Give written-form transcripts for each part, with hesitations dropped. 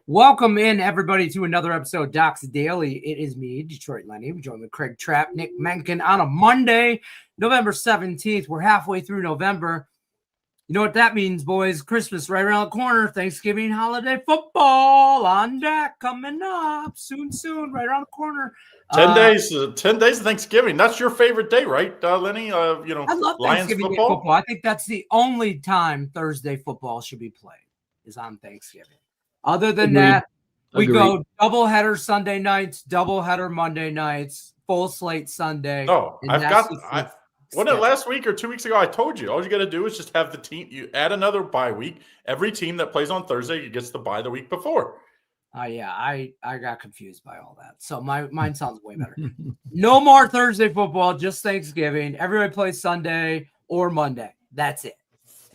Welcome in, everybody, to another episode of Doc's Daily. It is me, Detroit Lenny. We joined with Craig Trapp, Nick Menken on a Monday, November 17th. We're halfway through November. You know what that means, boys? Christmas right around the corner. Thanksgiving, holiday football on deck coming up soon, right around the corner. 10 days of Thanksgiving. That's your favorite day, right, Lenny? I love Lions Thanksgiving football. I think that's the only time Thursday football should be played is on Thanksgiving. Other than that, we go doubleheader Sunday nights, doubleheader Monday nights, full slate Sunday. Oh, last week or 2 weeks ago, I told you, all you got to do is just have the team. You add another bye week. Every team that plays on Thursday gets the bye the week before. Yeah, I got confused by all that. So mine sounds way better. No more Thursday football, just Thanksgiving. Everybody plays Sunday or Monday. That's it.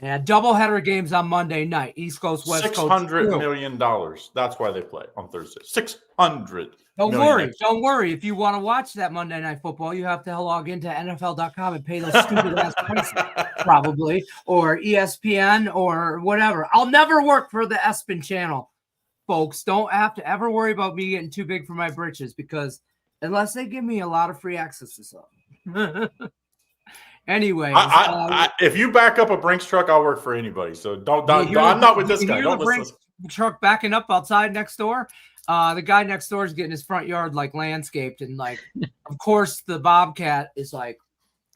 And doubleheader games on Monday night, East Coast, West Coast. $600 million. That's why they play on Thursday. $600 Don't worry. If you want to watch that Monday Night Football, you have to log into NFL.com and pay those stupid ass prices, probably, or ESPN or whatever. I'll never work for the ESPN channel, folks. Don't have to ever worry about me getting too big for my britches, because unless they give me a lot of free access to stuff. Anyway, if you back up a Brinks truck, I'll work for anybody. So I'm not with this guy. Don't listen. Brinks truck backing up outside next door. The guy next door is getting his front yard landscaped, and of course the Bobcat is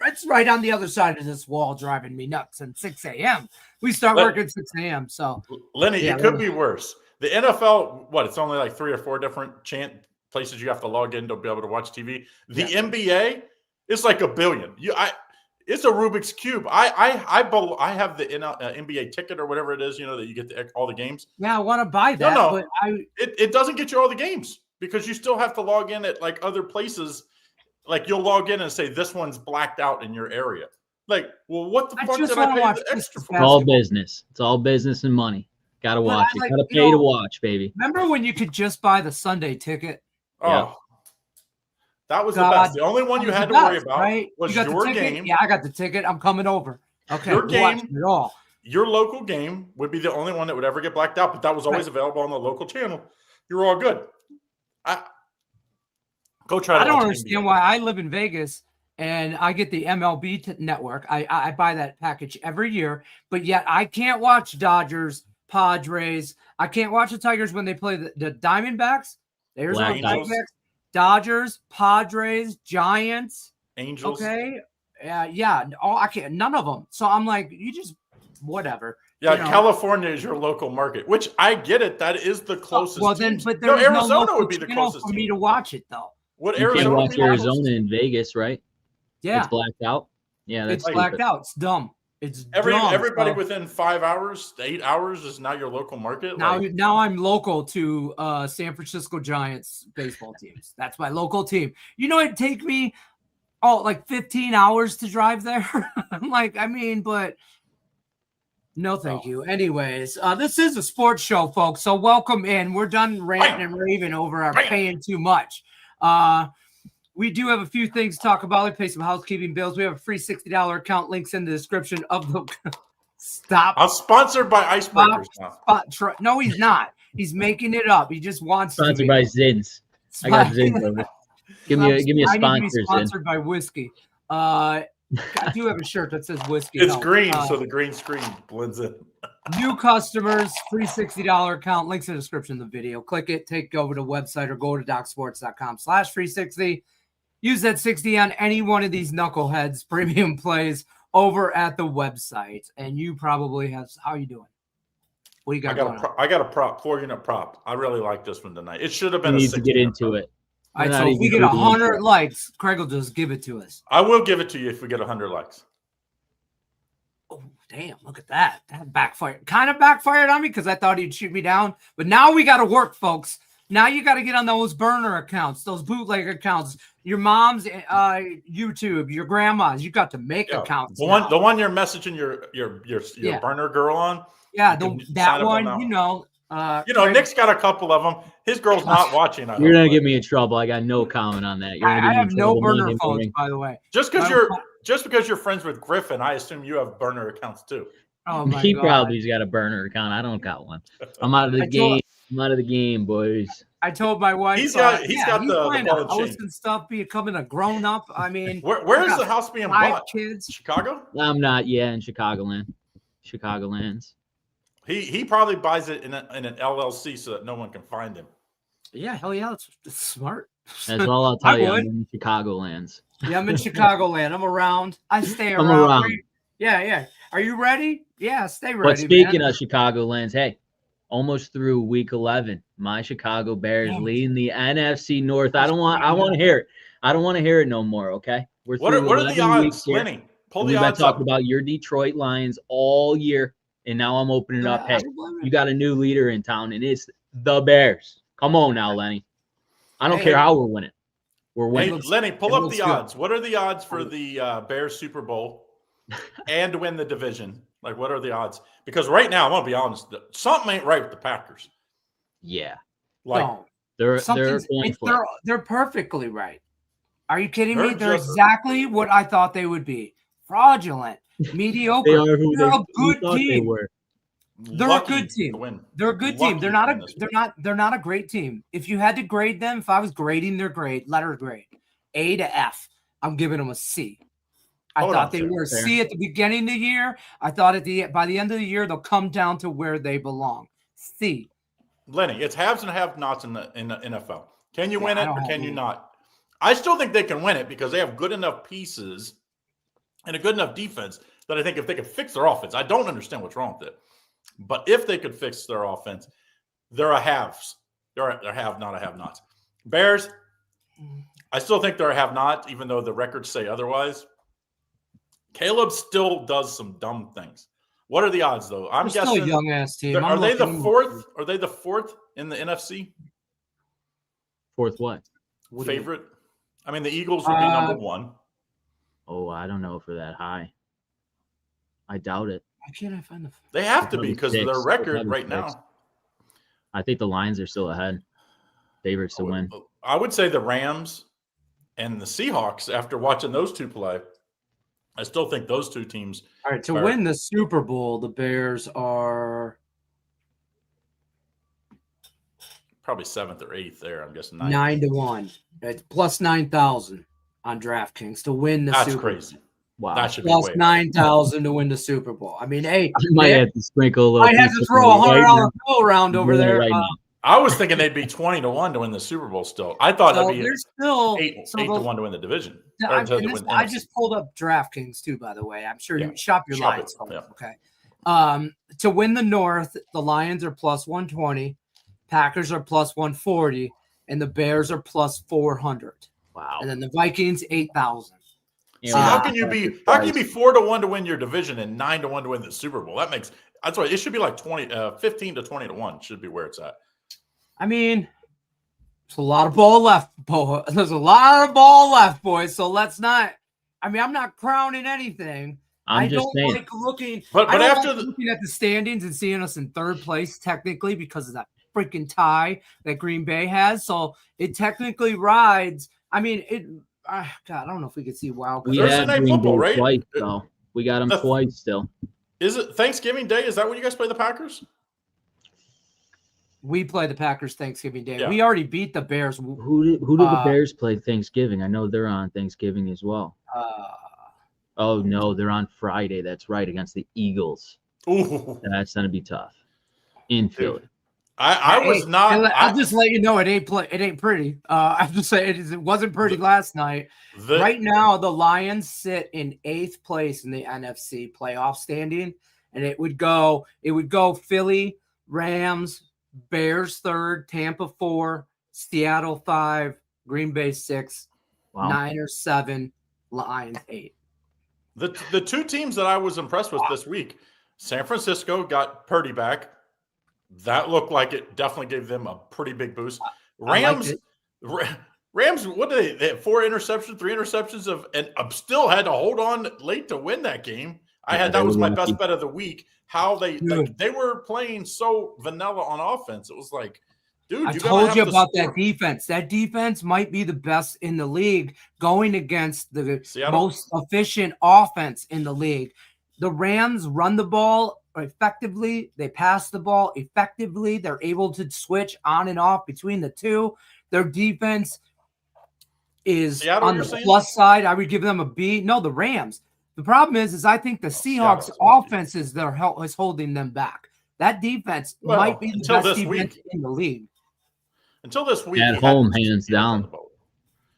it's right on the other side of this wall, driving me nuts. And 6 a.m. we start working at 6 a.m. So Lenny, it could be worse. The NFL, it's only 3 or 4 different places you have to log in to be able to watch TV. The NBA is like a billion. It's a Rubik's Cube. I have the NBA ticket or whatever it is, that you get all the games. Yeah, I want to buy that. No, but it doesn't get you all the games, because you still have to log in at other places. You'll log in and say this one's blacked out in your area. What the fuck did I pay the extra for? It's all business. It's all business and money. Got to watch it. Got to pay to watch, baby. Remember when you could just buy the Sunday ticket? Oh. Yeah. That was the best. The only one you had to worry about was your game. Yeah, I got the ticket. I'm coming over. Okay, your game. Your local game would be the only one that would ever get blacked out, but that was always available on the local channel. You're all good. Go try to. I don't understand why I live in Vegas and I get the MLB network. I buy that package every year, but yet I can't watch Dodgers, Padres. I can't watch the Tigers when they play the Diamondbacks. There's no Diamondbacks. Dodgers, Padres, Giants, Angels. Okay, I can't. None of them. So I'm you just whatever. Yeah, California is your local market, which I get it. That is the closest. Well, then, but there's Arizona would be the closest for me to watch it though. You can't watch Arizona in Vegas, right? Yeah, it's blacked out. Yeah, it's blacked out. It's dumb. It's everybody within 5 hours, 8 hours is now your local market. Now I'm local to San Francisco Giants baseball teams. That's my local team. It'd take me 15 hours to drive there. But no, thank you. Anyways, this is a sports show, folks. So welcome in. We're done ranting and raving over our paying too much. We do have a few things to talk about. We pay some housekeeping bills. We have a free $60 account. Links in the description of the. Stop. I'm sponsored by Icebreakers now. No, he's not. He's making it up. He just wants sponsored to be. By Zins. I got Zins over. Give me a sponsor. Sponsored by whiskey. I do have a shirt that says whiskey. It's green, so the green screen blends in. New customers, free $60 account. Links in the description of the video. Click it, take over to the website, or go to docsports.com/free60. Use that 60 on any one of these knuckleheads premium plays over at the website. And you probably have. How are you doing? What do you got? I got a prop, 4-unit prop. I really like this one tonight. It should have been. We need to get into it. All right, so if we get 100 likes, Craig will just give it to us. I will give it to you if we get 100 likes. Oh, damn. Look at that. That backfired. Kind of backfired on me because I thought he'd shoot me down. But now we got to work, folks. Now you got to get on those burner accounts, those bootleg accounts, your mom's YouTube, your grandma's. You got to make accounts. The one you're messaging your burner girl on. Yeah, that one. Nick's got a couple of them. His girl's not watching. You're gonna get me in trouble. I got no comment on that. I have no burner phones, by the way. Just because you're friends with Griffin, I assume you have burner accounts too. Oh my He God. probably's got a burner account. I don't got one. I'm out of the game. I'm out of the game, boys. I told my wife He's got the playing ball a and house chain. and stuff, becoming a grown up. I mean, Where is the house being 5 bought? kids. Chicago? I'm not. Yeah, in Chicagoland. Chicagolands. He probably buys it in an LLC so that no one can find him. Yeah, hell yeah, that's smart. That's all I'll tell you. would. I'm in Chicagolands. Yeah, I'm in Chicagoland. I'm around. I stay I'm around. around. Yeah. Are you ready? Yeah, stay ready. But speaking man. of Chicagolands, hey, almost through week 11. My Chicago Bears leading the NFC North. I want to hear it. I don't want to hear it no more, okay? What are the odds, Lenny? Pull the odds up. We've been talking about your Detroit Lions all year, and now I'm opening up. Hey, you got a new leader in town, and it's the Bears. Come on now, Lenny. I don't care how we're winning. We're winning. Hey, Lenny, pull up the odds. What are the odds for the Bears Super Bowl and win the division? Like, what are the odds? Because right now, I'm going to be honest, something ain't right with the Packers. Yeah. Like, no. They're perfectly right. Are you kidding me? They're exactly what I thought they would be. Fraudulent, mediocre. They're a good team. They're a good team. They're a good team. They're not a great team. If you had to grade them, if I was grading their grade, letter grade, A to F, I'm giving them a C. I thought they were a C at the beginning of the year. I thought by the end of the year they'll come down to where they belong. C. Lenny, it's haves and have-nots in the NFL. Can you win it or can you not? I still think they can win it because they have good enough pieces and a good enough defense that I think if they could fix their offense, I don't understand what's wrong with it. But if they could fix their offense, they're a haves. They're a have, not a have-nots. Bears, I still think they're a have-not, even though the records say otherwise. Caleb still does some dumb things. What are the odds, though? I'm guessing still a young-ass team. Are they the fourth? Are they the fourth in the NFC? Fourth what? Favorite? I mean, the Eagles would be number 1. Oh, I don't know if they're that high. I doubt it. Why can't I find the? They have to be because of their record right now. I think the Lions are still ahead. Favorites to win. I would say the Rams and the Seahawks, after watching those two play, I still think those two teams. All right, to win the Super Bowl, the Bears are probably 7th or 8th there. I'm guessing 9-1. It's plus 9,000 on DraftKings to win the Super Bowl. That's crazy. Wow. That should plus be 9,000 to win the Super Bowl. I mean, hey, I might have to sprinkle a little. I had to throw a $100 bill around over there. Right I was thinking they'd be 20-1 to win the Super Bowl still. I thought that'd be still 8-1 to win the division. I just pulled up DraftKings too, by the way. I'm sure you shop your lines. Okay. To win the North, the Lions are plus 120, Packers are plus 140, and the Bears are plus 400. Wow. And then the Vikings 8,000. So how can you be 4-1 to win your division and 9-1 to win the Super Bowl? That's why it should be like 15 to 20-1 should be where it's at. I mean, there's a lot of ball left, There's a lot of ball left, boys. So let's not. I mean, I'm not crowning anything. I don't like looking. But after looking at the standings and seeing us in third place technically because of that freaking tie that Green Bay has. So it technically rides. I mean, God, I don't know if we could see wild. We had Green Bay right? Twice, though. We got them twice still. Is it Thanksgiving Day? Is that when you guys play the Packers? We play the Packers Thanksgiving Day. Yeah. We already beat the Bears. Who did the Bears play Thanksgiving? I know they're on Thanksgiving as well. Oh, no, they're on Friday. That's right, against the Eagles. Ooh. That's going to be tough. In Philly. I was not. I'll just let you know it ain't pretty. I'm just saying it wasn't pretty last night. Right now, the Lions sit in 8th place in the NFC playoff standing, and it would go Philly, Rams, Bears 3rd, Tampa 4, Seattle 5, Green Bay 6, Niners 7, Lions 8. The two teams that I was impressed with this week, San Francisco got Purdy back. That looked like it definitely gave them a pretty big boost. Rams, what did they had 4 interceptions, 3 interceptions and still had to hold on late to win that game. That was my best bet of the week. How they were playing so vanilla on offense. It was like, dude, I told you about that defense. That defense might be the best in the league going against the most efficient offense in the league. the Rams run the ball effectively. They pass the ball effectively. They're able to switch on and off between the two. Their defense is Seattle, on the plus side. I would give them a B. No, the Rams. The problem is I think the Seahawks offense is holding them back. That defense might be the best defense in the league. Until this week. At home, hands down.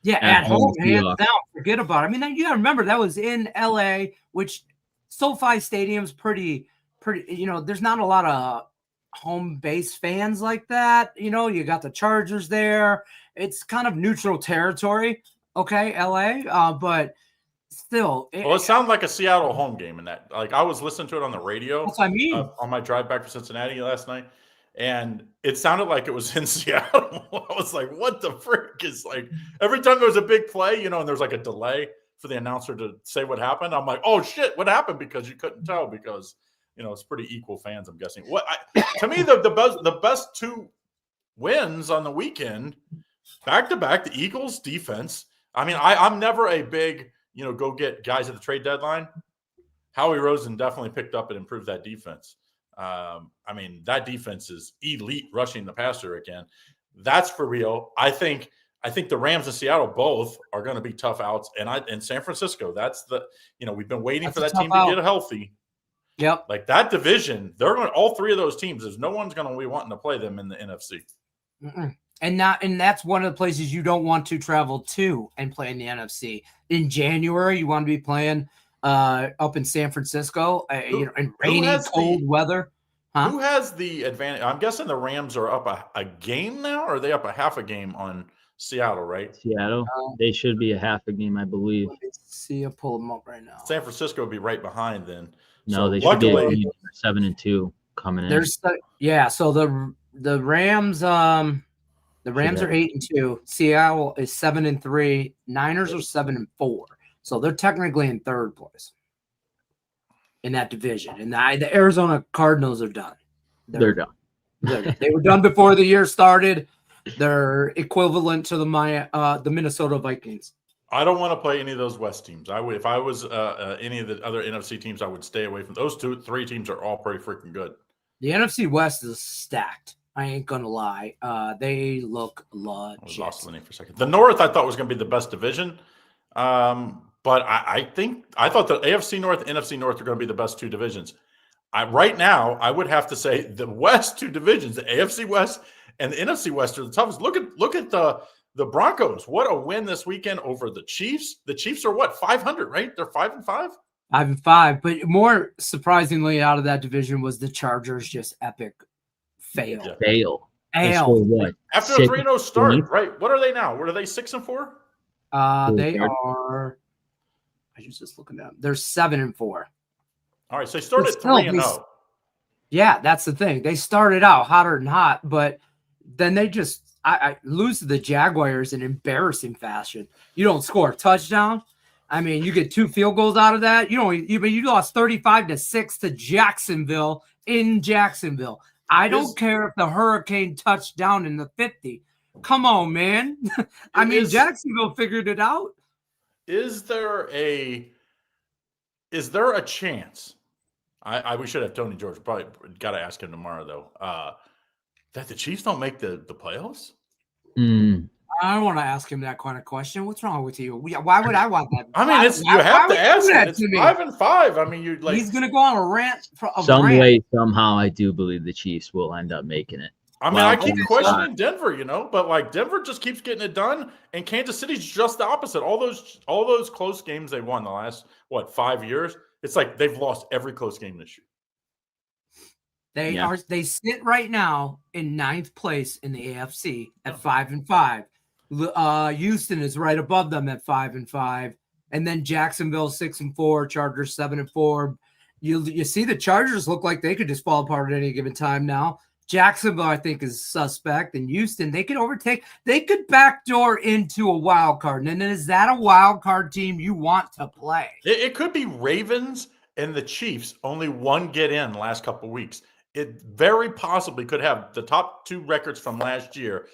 Yeah, at home, hands down. Forget about it. I mean, you got to remember that was in LA, which SoFi Stadium's pretty, there's not a lot of home base fans like that. You got the Chargers there. It's kind of neutral territory. Okay, LA. But still. It sounded like a Seattle home game in that. Like, I was listening to it on the radio. That's what I mean. On my drive back from Cincinnati last night. And it sounded like it was in Seattle. I was like, what the frick is like every time there was a big play, and there's like a delay for the announcer to say what happened. I'm like, oh shit, what happened? Because you couldn't tell because, it's pretty equal fans, I'm guessing. To me, the best two wins on the weekend, back to back, the Eagles defense. I mean, I'm never a big, go get guys at the trade deadline. Howie Rosen definitely picked up and improved that defense. I mean, that defense is elite rushing the passer again. That's for real. I think the Rams and Seattle both are going to be tough outs. And San Francisco, that's we've been waiting for that team to get healthy. Yep. Like that division, all three of those teams, there's no one's going to be wanting to play them in the NFC. Mm-mm. And that's one of the places you don't want to travel to and play in the NFC. In January, you want to be playing up in San Francisco, in rainy, cold weather. Huh? Who has the advantage? I'm guessing the Rams are up a game now, or are they up a half a game on Seattle, right? Seattle. They should be a half a game, I believe. Let me see. I'll pull them up right now. San Francisco would be right behind then. No, they should be 7-2 coming in. So the Rams, the Rams are 8-2. Seattle is 7-3. Niners are 7-4. So they're technically in third place in that division. And the Arizona Cardinals are done. They're done. They were done before the year started. They're equivalent to the Minnesota Vikings. I don't want to play any of those West teams. If I was any of the other NFC teams, I would stay away from those. 3 teams are all pretty freaking good. The NFC West is stacked. I ain't gonna lie. They look legit. I was lost Lenny for a second. The North, I thought was going to be the best division. But I thought the AFC North and NFC North are going to be the best 2 divisions. Right now, I would have to say the West 2 divisions, the AFC West and the NFC West, are the toughest. Look at the Broncos. What a win this weekend over the Chiefs. The Chiefs are 500, right? They're 5-5. 5-5. But more surprisingly, out of that division was the Chargers just epic fail. Yeah. Fail. What? After a 3-0 start, right? What are they now? What are they? 6-4? They are. I was just looking at them. They're 7-4. All right, so they started 3-0. Yeah, that's the thing. They started out hotter than hot, but then they just I lose to the Jaguars in embarrassing fashion. You don't score a touchdown. I mean, you get 2 field goals out of that. You lost 35-6 to Jacksonville in Jacksonville. I don't care if the Hurricane touched down in the 50. Come on, man. I mean, Jacksonville figured it out. Is there a chance? We should have Tony George. Probably got to ask him tomorrow, though. That the Chiefs don't make the playoffs? I don't want to ask him that kind of question. What's wrong with you? Why would I want that? I mean, you have to ask him. It's 5-5. I mean, he's gonna go on a rant. Way, somehow, I do believe the Chiefs will end up making it. I mean, I keep questioning Denver, but Denver just keeps getting it done, and Kansas City's just the opposite. All those close games they won the last 5 years. It's like they've lost every close game this year. They sit right now in 9th place in the AFC at 5-5. Houston is right above them at 5-5, and then Jacksonville 6-4, Chargers 7-4. You see the Chargers look like they could just fall apart at any given time now. Jacksonville, I think, is suspect, and Houston, they could backdoor into a wild card. And is that a wild card team you want to play? It could be Ravens and the Chiefs. Only one get in the last couple of weeks. It very possibly could have the top 2 records from last year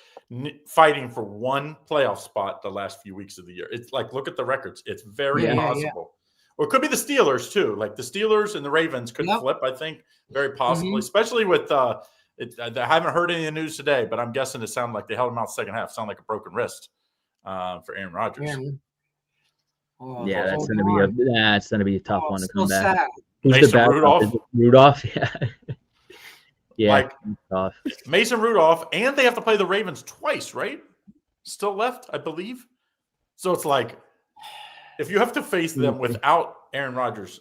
fighting for one playoff spot the last few weeks of the year. It's like, look at the records. It's very possible. Or it could be the Steelers too. Like the Steelers and the Ravens could flip, I think, very possibly, especially with I haven't heard any news today, but I'm guessing it sounded like they held him out second half. Sound like a broken wrist for Aaron Rodgers. Yeah, that's gonna be a tough one to come back. Sad. Who's Mason the backup? Rudolph? Is it Rudolph? Yeah. Yeah, Like, tough. Mason Rudolph, and they have to play the Ravens twice, right? Still left, I believe. So it's like, if you have to face them without Aaron Rodgers,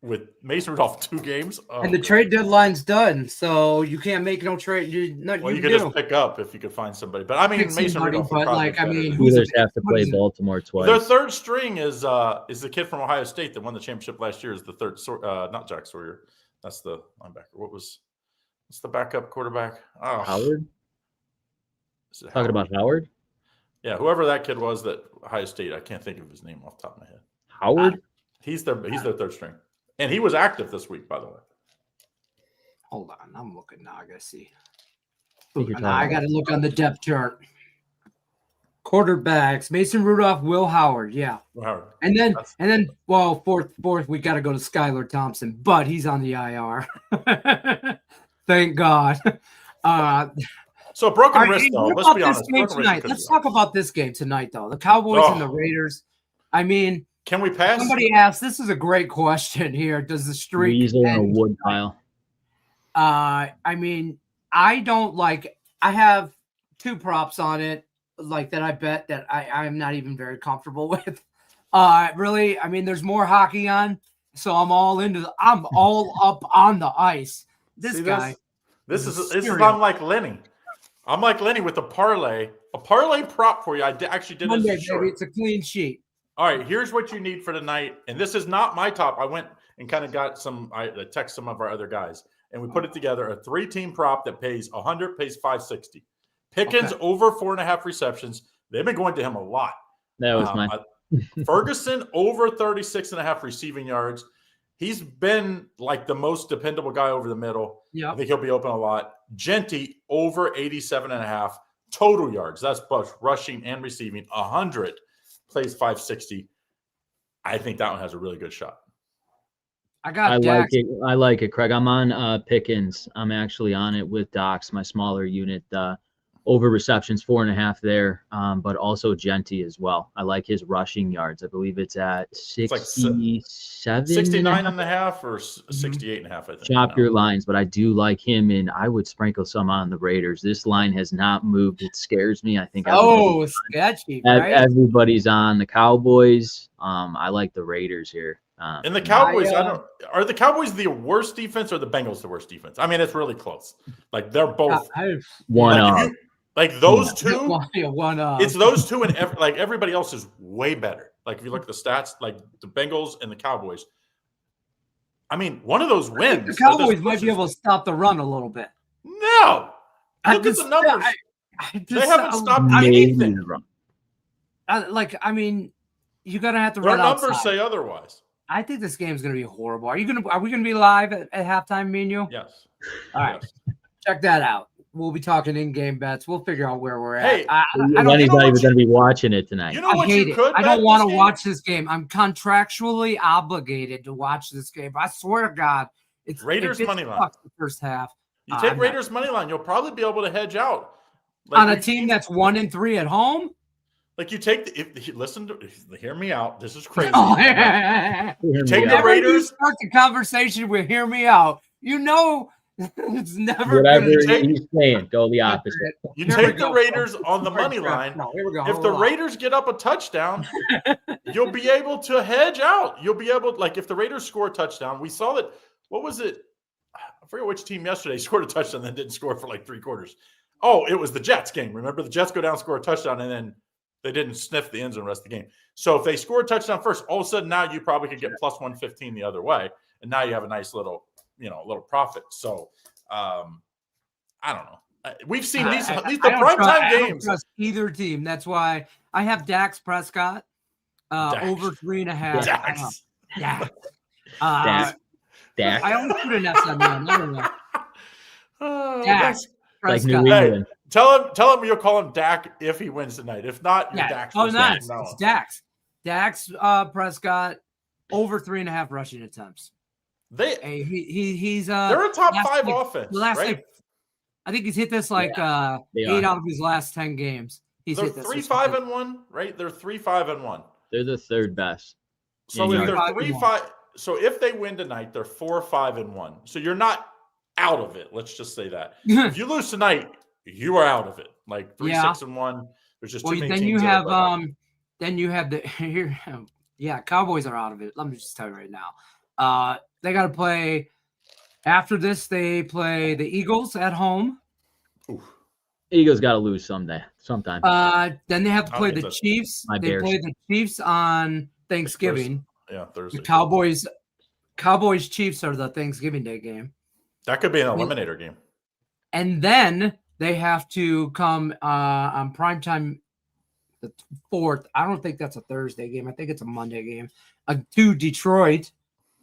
with Mason Rudolph 2 games, and the trade deadline's done, so you can't make no trade. You could just pick up if you could find somebody. But I mean, Mason Rudolph. But like, I mean, Steelers have to play Baltimore twice. Their third string is the kid from Ohio State that won the championship last year. Is the third, not Jack Sawyer. That's the linebacker. What's the backup quarterback? Oh. Howard. Talking about Howard. Yeah, whoever that kid was that Ohio State, I can't think of his name off the top of my head. Howard? He's their third string. And he was active this week, by the way. Hold on. I'm looking now. I got to see. I got to look on the depth chart. Quarterbacks, Mason Rudolph, Will Howard. Yeah. Howard. And then, well, fourth, we got to go to Skylar Thompson, but he's on the IR. Thank God. So broken wrist, though. Let's be honest. Let's talk about this game tonight, though. The Cowboys and the Raiders. I mean, can we pass? Somebody asked. This is a great question here. Does the streak Weasel in a wood pile? I mean, I don't like. I have 2 props on it, like that. I bet that I'm not even very comfortable with. Really, I mean, there's more hockey on, so I'm all up on the ice. This guy. This is I'm like Lenny. I'm like Lenny with a parlay prop for you. I actually did Monday, this. baby. It's a clean sheet. All right, here's what you need for tonight. And this is not my top. I went and kind of got I text some of our other guys, and we put it together. A 3-team prop that pays 100, pays 560. Pickens over 4.5 receptions. They've been going to him a lot. That was mine. Ferguson over 36.5 receiving yards. He's been like the most dependable guy over the middle. Yeah, I think he'll be open a lot. Genty over 87.5 total yards. That's both rushing and receiving. 100 plays 560. I think that one has a really good shot. I like it, Craig. I'm on Pickens. I'm actually on it with Docs, my smaller unit. Over receptions, 4.5 there, but also Genty as well. I like his rushing yards. I believe it's at 67, 69.5 or 68.5. I think. Chop your lines, but I do like him, and I would sprinkle some on the Raiders. This line has not moved. It scares me. I think. Sketchy. Right? Everybody's on the Cowboys. I like the Raiders here. And the Cowboys, are the Cowboys the worst defense or the Bengals the worst defense? I mean, it's really close. Like they're both one. Like those two, it's those two, and everybody else is way better. Like if you look at the stats, like the Bengals and the Cowboys. I mean, one of those wins. The Cowboys might be able to stop the run a little bit. No, look at the numbers. They haven't stopped anything. I mean, you're gonna have to Their run outside. numbers say otherwise. I think this game's gonna be horrible. Are we gonna be live at halftime, me and you? Yes. All right. Check that out. We'll be talking in-game bets. We'll figure out where we're at. Hey, Lenny's not even going to be watching it tonight. You know what you could? I don't want to watch this game. I'm contractually obligated to watch this game. I swear to God, it's Raiders money line. The first half. You take Raiders money line, you'll probably be able to hedge out on a team that's 1-3 at home. Like you take hear me out. This is crazy. You take the Raiders. Start the conversation with "hear me out." You know. It's never whatever he's saying. Go the opposite. You take the Raiders on the money line. No, here we go. If the Raiders get up a touchdown, you'll be able to hedge out. You'll be able, like, if the Raiders score a touchdown, we saw that. What was it? I forget which team yesterday scored a touchdown, then didn't score for like 3 quarters. Oh, it was the Jets game. Remember, the Jets go down, score a touchdown, and then they didn't sniff the end zone the rest of the game. So if they score a touchdown first, all of a sudden now you probably could get plus 115 the other way, and now you have a nice little profit. So I don't know. We've seen these the primetime games. I don't trust either team. That's why I have Dax Prescott over 3.5. Dax. Dax. I only put an S on there. I don't know. Dax like Prescott. New England. Hey, tell him you'll call him Dak if he wins tonight. If not, you're Dax. Oh, nice. It's Dax. Dax Prescott. over 3.5 rushing attempts. They're a top 5 offense, right? I think he's hit this 8 out of his last 10 games. They're 3-5-1, right? They're 3-5-1. They're the third best. So if they're 3-5, so if they win tonight, they're 4-5-1. So you're not out of it. Let's just say that. If you lose tonight, you are out of it. Like 3-6-1. There's just too many teams. Then you have Cowboys are out of it. Let me just tell you right now. They got to play. After this, they play the Eagles at home. Oof. Eagles got to lose sometime. Then they have to play the Chiefs. They play the Chiefs on Thanksgiving. Thursday. The Cowboys Chiefs are the Thanksgiving Day game. That could be an eliminator game. And then they have to come on primetime the 4th. I don't think that's a Thursday game. I think it's a Monday game. To Detroit.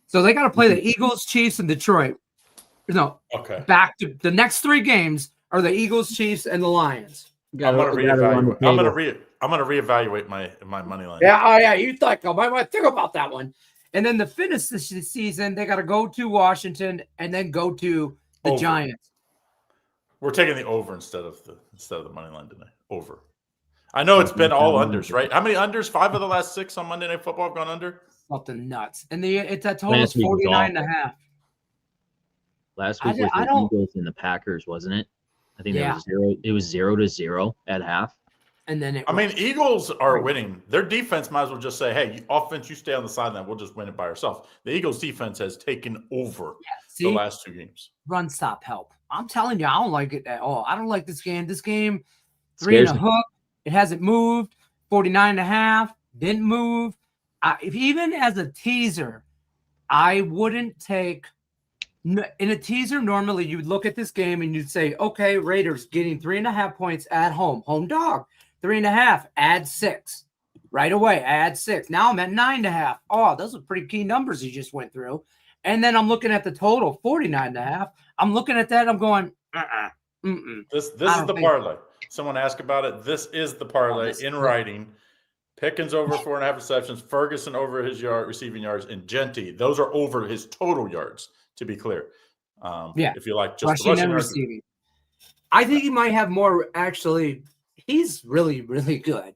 So they got to play the Eagles, Chiefs, and Detroit. No. Okay. Back to the next 3 games are the Eagles, Chiefs, and the Lions. I'm going to reevaluate my money line. Yeah. Oh, yeah. You think I might think about that one. And then to finish this season, they got to go to Washington and then go to the Giants. We're taking the over instead of the money line tonight. Over. I know it's been all unders, right? How many unders? 5 of the last 6 on Monday Night Football have gone under. Something nuts. And that total is 49.5. Last week was the Eagles and the Packers, wasn't it? I think it was 0-0 at half. And then Eagles are winning. Their defense might as well just say, hey, offense, you stay on the sideline. We'll just win it by ourselves. The Eagles defense has taken over the last 2 games. Run stop help. I'm telling you, I don't like it at all. I don't like this game. This game, 3 and a hook. It hasn't moved. 49.5 didn't move. Even as a teaser, I wouldn't take in a teaser. Normally, you'd look at this game and you'd say, okay, Raiders getting 3.5 points at home dog, 3.5, add 6 right away, add 6. Now I'm at 9.5. Oh, those are pretty key numbers you just went through. And then I'm looking at the total, 49.5. I'm looking at that. I'm going, This is the parlay. Someone asked about it. This is the parlay in writing. Pickens over 4.5 receptions, Ferguson over his receiving yards, and Genty. Those are over his total yards, to be clear. If you like just rushing and receiving. I think he might have more, actually. He's really, really good.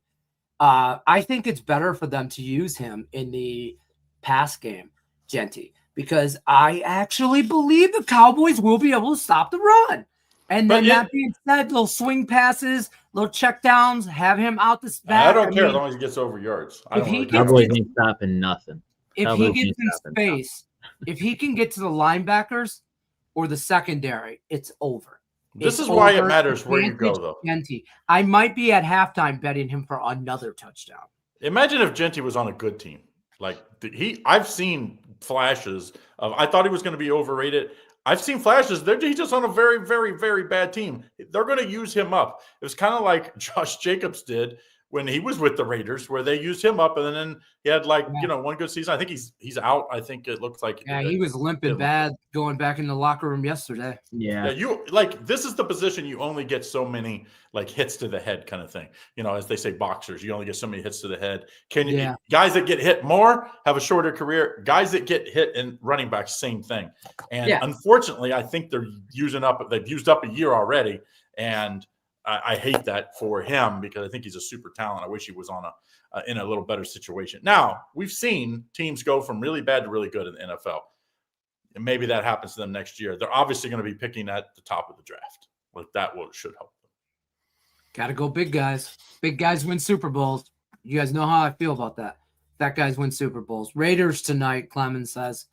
I think it's better for them to use him in the pass game, Genty, because I actually believe the Cowboys will be able to stop the run. And then that being said, little swing passes, little check downs, have him out the back. I don't care as long as he gets over yards. Cowboys ain't stopping nothing. If he gets in space, if he can get to the linebackers or the secondary, it's over. This is why it matters where you go, though. Genty. I might be at halftime betting him for another touchdown. Imagine if Genty was on a good team. I've seen flashes of. I thought he was going to be overrated. I've seen flashes. He's just on a very, very, very bad team. They're going to use him up. It was kind of like Josh Jacobs did when he was with the Raiders, where they used him up, and then he had one good season. I think he's out. I think it looks like he was limping bad going back in the locker room yesterday. Yeah, you this is the position you only get so many hits to the head kind of thing. As they say, boxers, you only get so many hits to the head. Guys that get hit more have a shorter career. Guys that get hit in running backs, same thing. And unfortunately, I think they've used up a year already, and I hate that for him because I think he's a super talent. I wish he was in a little better situation. Now, we've seen teams go from really bad to really good in the NFL. And maybe that happens to them next year. They're obviously going to be picking at the top of the draft. That should help them. Got to go big guys. Big guys win Super Bowls. You guys know how I feel about that. That guys win Super Bowls. Raiders tonight, Clemens says.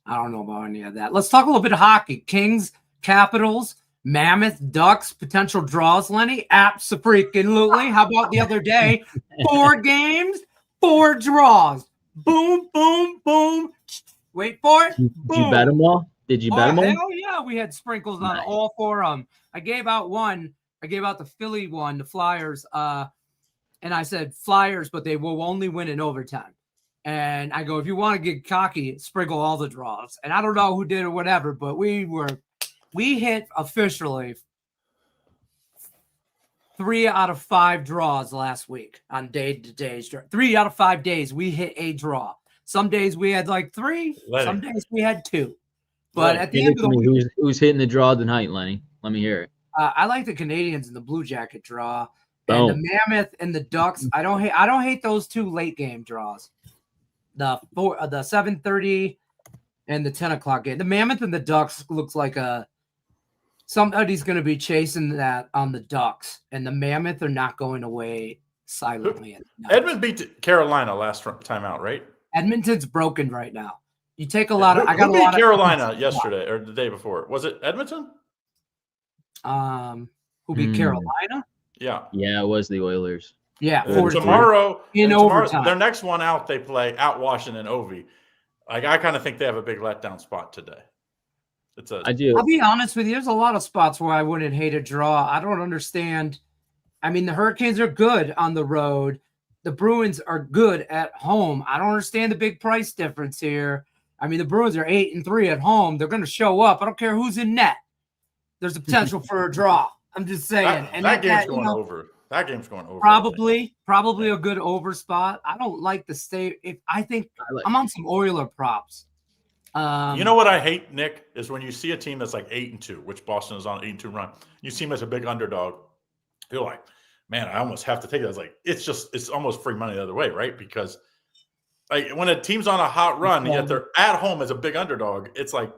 I don't know about any of that. Let's talk a little bit of hockey. Kings, Capitals, Mammoth, Ducks, potential draws, Lenny. Abso-freaking-lutely. How about the other day? 4 games, 4 draws. Boom, boom, boom. Wait for it. Did you bet them all? Did you bet them all? Hell yeah, we had sprinkles on all 4 of them. I gave out one. I gave out the Philly one, the Flyers. And I said Flyers, but they will only win in overtime. And I go, if you want to get cocky, sprinkle all the draws. And I don't know who did or whatever, but we hit officially 3 out of 5 draws last week on day-to-day. 3 out of 5 days, we hit a draw. Some days we had like 3. Lenny. Some days we had 2. But at the Give end it of to the me. week, Who's hitting the draw tonight, Lenny? Let me hear it. I like the Canadians and the Blue Jacket draw, and Oh. the Mammoth and the Ducks. I don't hate those 2 late game draws. The 7:30 and the 10 o'clock game. The Mammoth and the Ducks looks like somebody's going to be chasing that on the Ducks, and the Mammoth are not going away silently. Edmund beat Carolina last time out, right? Edmonton's broken right now. You take a lot of. Who beat Carolina yesterday or the day before? Was it Edmonton? Who beat Carolina? Yeah. Yeah, it was the Oilers. Yeah. Tomorrow, overtime. their next one out, they play at Washington Ovi. Like, I kind of think they have a big letdown spot today. I do. I'll be honest with you. There's a lot of spots where I wouldn't hate a draw. I don't understand. I mean, the Hurricanes are good on the road. The Bruins are good at home. I don't understand the big price difference here. I mean, the Bruins are 8-3 at home. They're going to show up. I don't care who's in net. There's a potential for a draw. I'm just saying. That game's going over. That game's going over. Probably a good over spot. I don't like the stay. I'm on some Oiler props. You know what I hate, Nick, is when you see a team that's like 8-2, which Boston is on an 8-2 run. You see them as a big underdog. You're like, man, I almost have to take it. It's like it's almost free money the other way, right? Because like when a team's on a hot run, yet they're at home as a big underdog, it's like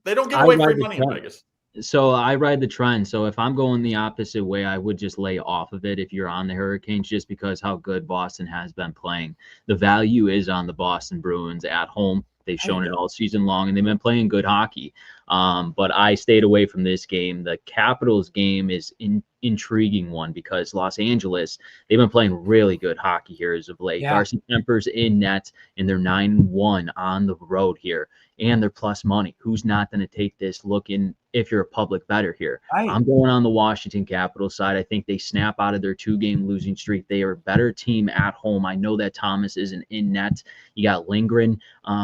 they don't give away free money in Vegas. So I ride the trend. So if I'm going the opposite way, I would just lay off of it if you're on the Hurricanes, just because how good Boston has been playing. The value is on the Boston Bruins at home. They've shown it all season long, and they've been playing good hockey. But I stayed away from this game. The Capitals game is an intriguing one because Los Angeles, they've been playing really good hockey here as of late. Yeah. Darcy Kemper's in net, and they're 9-1 on the road here, and they're plus money. Who's not going to take this looking if you're a public bettor here? Right. I'm going on the Washington Capitals side. I think they snap out of their 2-game losing streak. They are a better team at home. I know that Thomas isn't in net. You got Lindgren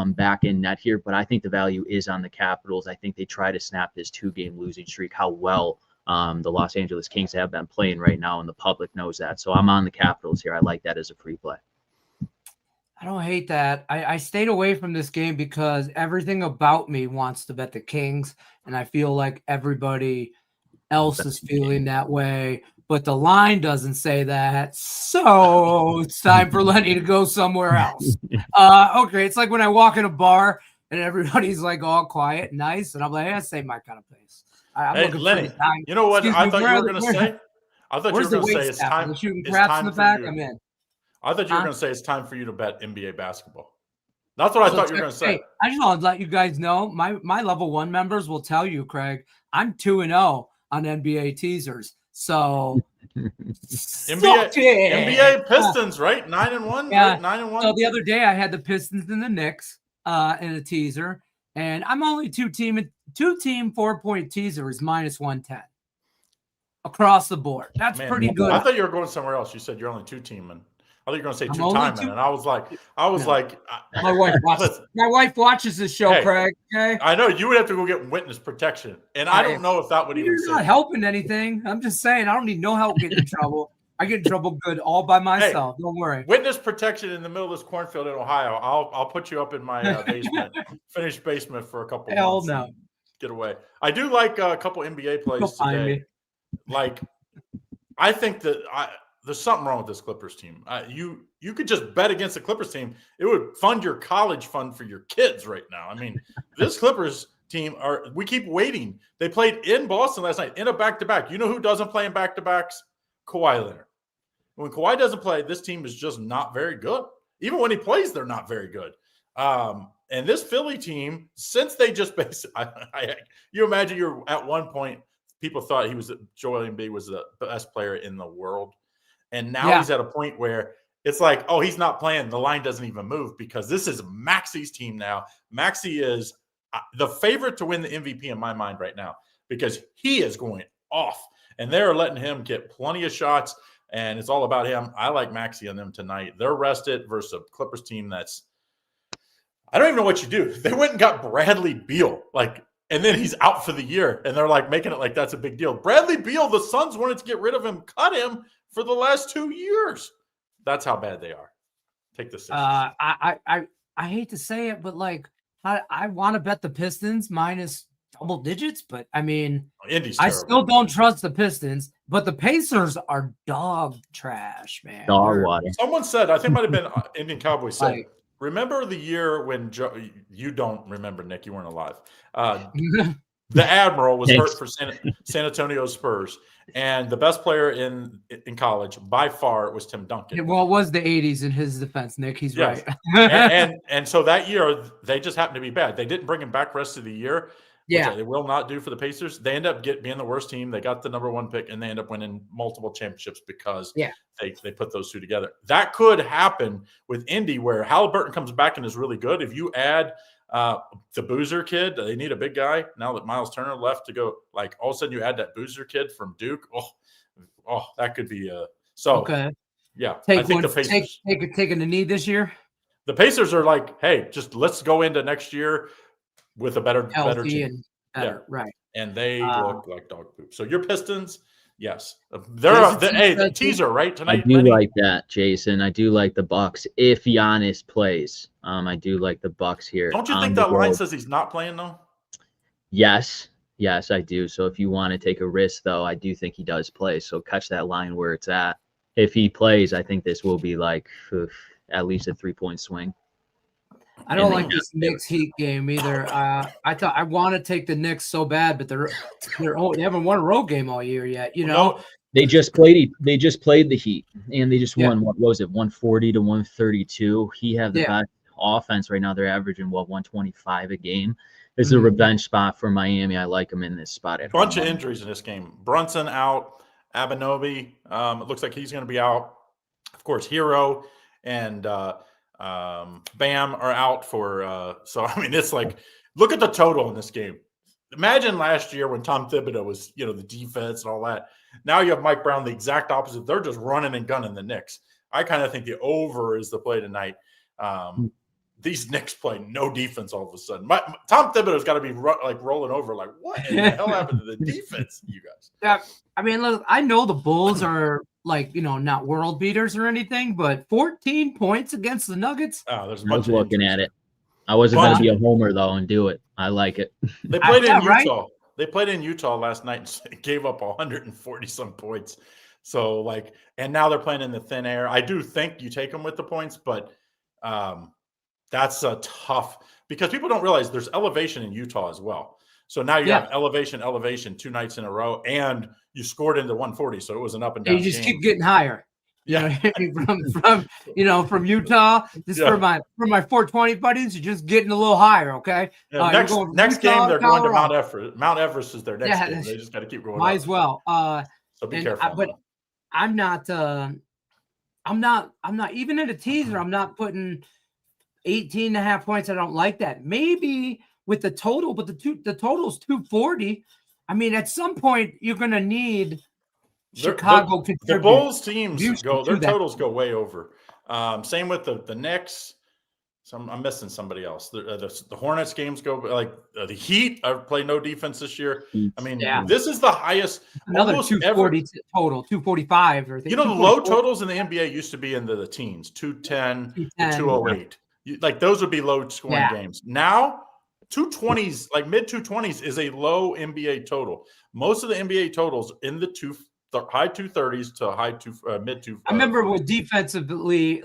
back in net here, but I think the value is on the Capitals. I think they try to snap this 2-game losing streak, how well the Los Angeles Kings have been playing right now, and the public knows that. So I'm on the Capitals here. I like that as a free play. I don't hate that. I stayed away from this game because everything about me wants to bet the Kings, and I feel like everybody else is feeling that way, but the line doesn't say that. So it's time for Lenny to go somewhere else. Okay, it's like when I walk in a bar and everybody's like all quiet and nice, and I'm like, that's ain't my kind of place. Hey, Lenny, you know what I thought you were going to say? I thought you were going to say it's time. Shooting craps in the back. I'm in. I thought you were going to say it's time for you to bet NBA basketball. That's what I thought you were going to say. Hey, I just want to let you guys know, my level 1 members will tell you, Craig, I'm 2-0 on NBA teasers. So NBA Pistons, right? 9-1, yeah. right? 9-1. So the other day I had the Pistons and the Knicks in a teaser, and I'm only two-team 4-point teaser is -110 across the board. That's pretty good. I thought you were going somewhere else. You said you're only 2-teaming. I thought you were going to say 2-timing, and I was like, my wife watches this show, Craig. Okay, I know you would have to go get witness protection, and I don't know if that would even. You're not helping anything. I'm just saying, I don't need no help getting in trouble. I get in trouble good all by myself. Don't worry. Witness protection in the middle of this cornfield in Ohio. I'll put you up in my basement, finished basement for a couple months. Hell no. Get away. I do like a couple NBA plays today. Like, I think that there's something wrong with this Clippers team. You could just bet against the Clippers team. It would fund your college fund for your kids right now. I mean, this Clippers team we keep waiting. They played in Boston last night in a back-to-back. You know who doesn't play in back-to-backs? Kawhi Leonard. When Kawhi doesn't play, this team is just not very good. Even when he plays, they're not very good. And this Philly team, since they just you imagine you're at one point, people thought Joel Embiid was the best player in the world. And now he's at a point where it's like, oh, he's not playing. The line doesn't even move because this is Maxi's team now. Maxi is the favorite to win the MVP in my mind right now because he is going off. And they're letting him get plenty of shots, and it's all about him. I like Maxi on them tonight. They're rested versus a Clippers team that's – I don't even know what you do. They went and got Bradley Beal, and then he's out for the year, and they're making it like that's a big deal. Bradley Beal, the Suns wanted to get rid of him, cut him for the last 2 years. That's how bad they are. Take the Sixers. I hate to say it, but like I want to bet the Pistons minus double digits, but I mean, Indy's I terrible. still don't trust the Pistons, but the Pacers are dog trash, man. Dog water. Someone said, I think it might have been Indian Cowboys said, Like, remember the year when you don't remember, Nick, you weren't alive. The Admiral was hurt for San Antonio Spurs, and the best player in college by far was Tim Duncan. Well, it was the 80s in his defense, Nick. He's right. and so that year they just happened to be bad. They didn't bring him back rest of the year. Which they will not do for the Pacers. They end up being the worst team. They got the number 1 pick, and they end up winning multiple championships because they put those two together. That could happen with Indy, where Halliburton comes back and is really good. If you add the Boozer kid, they need a big guy. Now that Miles Turner left to go, like all of a sudden you add that Boozer kid from Duke. Oh, that could be okay. Yeah, I think the Pacers taking the knee this year. The Pacers are like, hey, just let's go into next year with a better team. Right. And they look like dog poop. So your Pistons, yes. They're the teaser, right? Tonight. I do like that, Jason. I do like the Bucks if Giannis plays. I do like the Bucks here. Don't you think that line says he's not playing though? Yes, I do. So if you want to take a risk though, I do think he does play. So catch that line where it's at. If he plays, I think this will be like at least a 3-point swing. I don't like this Knicks Heat game either. I want to take the Knicks so bad, but they haven't won a road game all year yet. You know, they just played the Heat, and they just won. What was it, 140 to 132? He have the best offense right now. They're averaging 125 a game. This is a revenge spot for Miami. I like them in this spot. Bunch of injuries in this game. Brunson out. Anunoby, it looks like he's going to be out. Of course, Hero and Bam are out for so I mean it's like look at the total in this game. Imagine last year when Tom Thibodeau was, the defense and all that. Now you have Mike Brown, the exact opposite. They're just running and gunning the Knicks. I kind of think the over is the play tonight. These Knicks play no defense all of a sudden. Tom Thibodeau's got to be rolling over like, what in the hell happened to the defense, you guys? Yeah, I mean, look, I know the Bulls are not world beaters or anything, but 14 points against the Nuggets. Oh, there's I was looking at it. I wasn't going to be a homer though and do it. I like it. They played in Utah. Right? They played in Utah last night and gave up 140 some points. So and now they're playing in the thin air. I do think you take them with the points, but that's a tough because people don't realize there's elevation in Utah as well. So now you have elevation 2 nights in a row, and you scored into 140. So it was an up and down. You just keep getting higher. Yeah, from Utah. For my 420 buddies, you're just getting a little higher. Okay. Yeah, next game they're going to Mount Everest. Mount Everest is their next game. They just got to keep going. Might as well. So be careful. But I'm not even in a teaser. I'm not putting 18.5 points. I don't like that. Maybe with the total, but the total's 240. I mean, at some point you're going to need Chicago. The Bulls teams their totals go way over. Same with the Knicks. I'm missing somebody else. The Hornets games go the Heat. I've played no defense this year. I mean, this is the highest. Another 240 total, 245. Or the low totals in the NBA used to be in the teens, 210 to 208. Those would be low scoring games. Now, 220s, mid 220s, is a low NBA total. Most of the NBA totals in the high 230s to mid 2. I remember with defensively,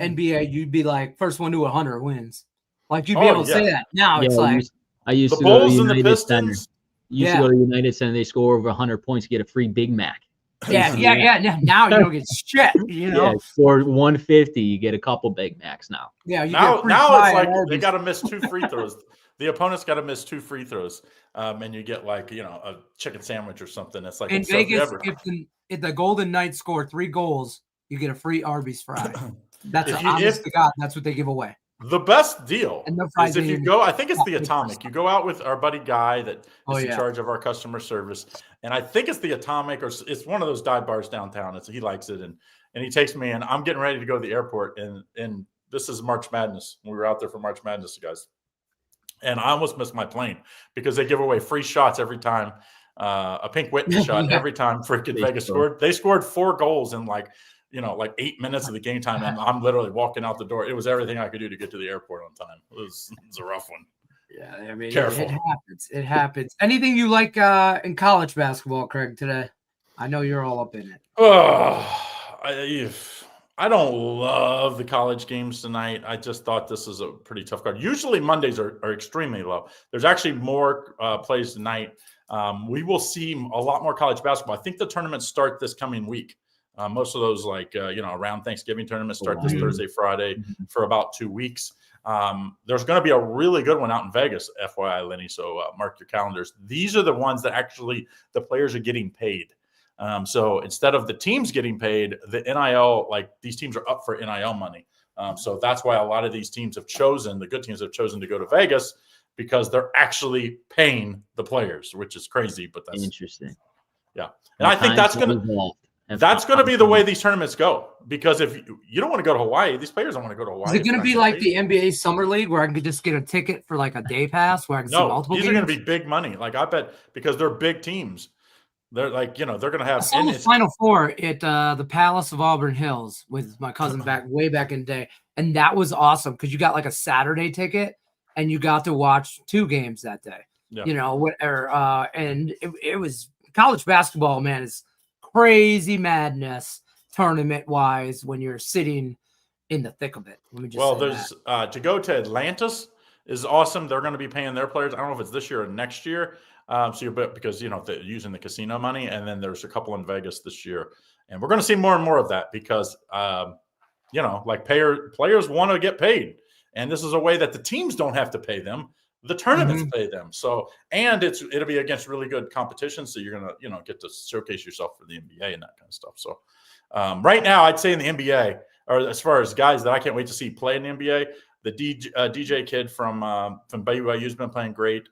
NBA, you'd be first one to 100 wins. You'd be able to say that. Now it's I used to go to United Center. Used to go to United Center. They score over 100 points, get a free Big Mac. Yeah. Now you don't get shit. For 150, you get a couple Big Macs now. Yeah. Now it's they got to miss 2 free throws. The opponent's got to miss 2 free throws, and you get a chicken sandwich or something. It's in Vegas. If the Golden Knights score 3 goals, you get a free Arby's fry. That's honest to God. That's what they give away. The best deal is if you go. I think it's the Atomic. You go out with our buddy Guy that is in charge of our customer service, and I think it's the Atomic, or it's one of those dive bars downtown. He likes it, and he takes me, and I'm getting ready to go to the airport, and this is March Madness. We were out there for March Madness, guys, and I almost missed my plane because they give away free shots every time, a Pink Whitney shot every time freaking Vegas scored. They scored 4 goals in like 8 minutes of the game time, and I'm literally walking out the door. It was everything I could do to get to the airport on time. It was a rough one. Yeah, I mean, Careful. it happens. It happens. Anything you like in college basketball, Craig, today? I know you're all up in it. I don't love the college games tonight. I just thought this is a pretty tough card. Usually Mondays are extremely low. There's actually more plays tonight. We will see a lot more college basketball. I think the tournaments start this coming week. Most of those, around Thanksgiving tournaments start this Thursday, Friday for about 2 weeks. There's going to be a really good one out in Vegas, FYI, Lenny. So mark your calendars. These are the ones that actually the players are getting paid. So instead of the teams getting paid, the NIL, these teams are up for NIL money. So that's why a lot of these teams the good teams have chosen to go to Vegas, because they're actually paying the players, which is crazy, but that's interesting. Yeah. And I think that's going to be the way these tournaments go, because if you don't want to go to Hawaii, these players don't want to go to Hawaii. Is it going to be like the NBA Summer League where I can just get a ticket for like a day pass where I can see multiple games? These are going to be big money. I bet, because they're big teams. They're they're going to have. I saw the Final Four at the Palace of Auburn Hills with my cousin way back in the day, and that was awesome because you got like a Saturday ticket and you got to watch 2 games that day. Yeah. And it was college basketball, man. Is crazy madness tournament wise when you're sitting in the thick of it. Let me just there's to go to Atlantis is awesome. They're going to be paying their players. I don't know if it's this year or next year. Because they're using the casino money, and then there's a couple in Vegas this year, and we're going to see more and more of that because players want to get paid, and this is a way that the teams don't have to pay them. The tournaments pay them. So, and it'll be against really good competition. So you're going to, get to showcase yourself for the NBA and that kind of stuff. So right now I'd say in the NBA, or as far as guys that I can't wait to see play in the NBA, the DJ kid from BYU's been playing great.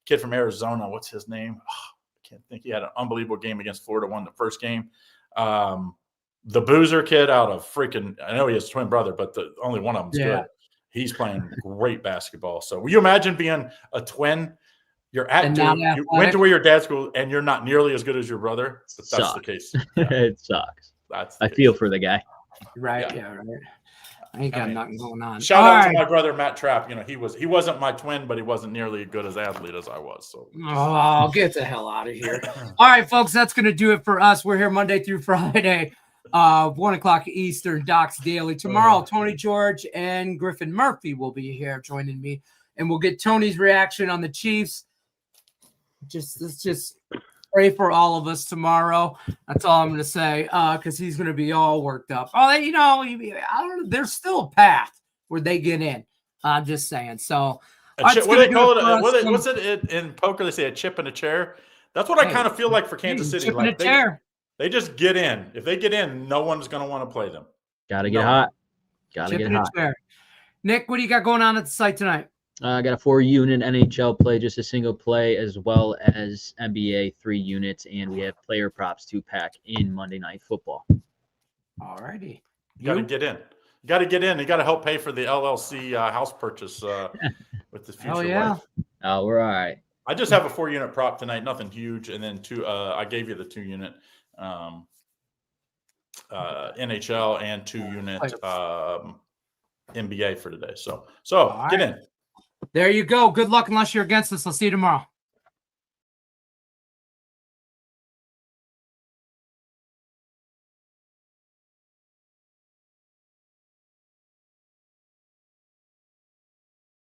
Kid from Arizona, what's his name? I can't think. He had an unbelievable game against Florida, won the first game. The Boozer kid out of I know he has a twin brother, but only one of them's good. He's playing great basketball. So will you imagine being a twin? You went to where your dad's school, and you're not nearly as good as your brother. But that's the case. Yeah. It sucks. I feel for the guy. Right. Yeah. Right. I ain't got nothing going on. Shout out to my brother Matt Trapp. He wasn't my twin, but he wasn't nearly as good as athlete as I was. So get the hell out of here. All right, folks, that's gonna do it for us. We're here Monday through Friday, 1:00 Eastern, Docs Daily. Tomorrow, Tony George and Griffin Murphy will be here joining me, and we'll get Tony's reaction on the Chiefs. Let's just pray for all of us tomorrow. That's all I'm going to say, because he's going to be all worked up. I don't know. There's still a path where they get in. I'm just saying. So, what do they call it? What's it in poker? They say a chip in a chair. That's what I kind of feel like for Kansas City. Chip in a chair. They just get in. If they get in, no one's going to want to play them. Got to get hot. Got to get hot. Chair. Nick, what do you got going on at the site tonight? I got a 4-unit NHL play, just a single play, as well as NBA 3 units, and we have player props 2-pack in Monday Night Football. All righty. You got to get in. You got to get in. You got to help pay for the LLC house purchase with the future wife. Oh, we're all right. I just have a 4-unit prop tonight, nothing huge, and then 2. I gave you the 2-unit NHL and 2-unit NBA for today. So get in. There you go. Good luck unless you're against us. I'll see you tomorrow.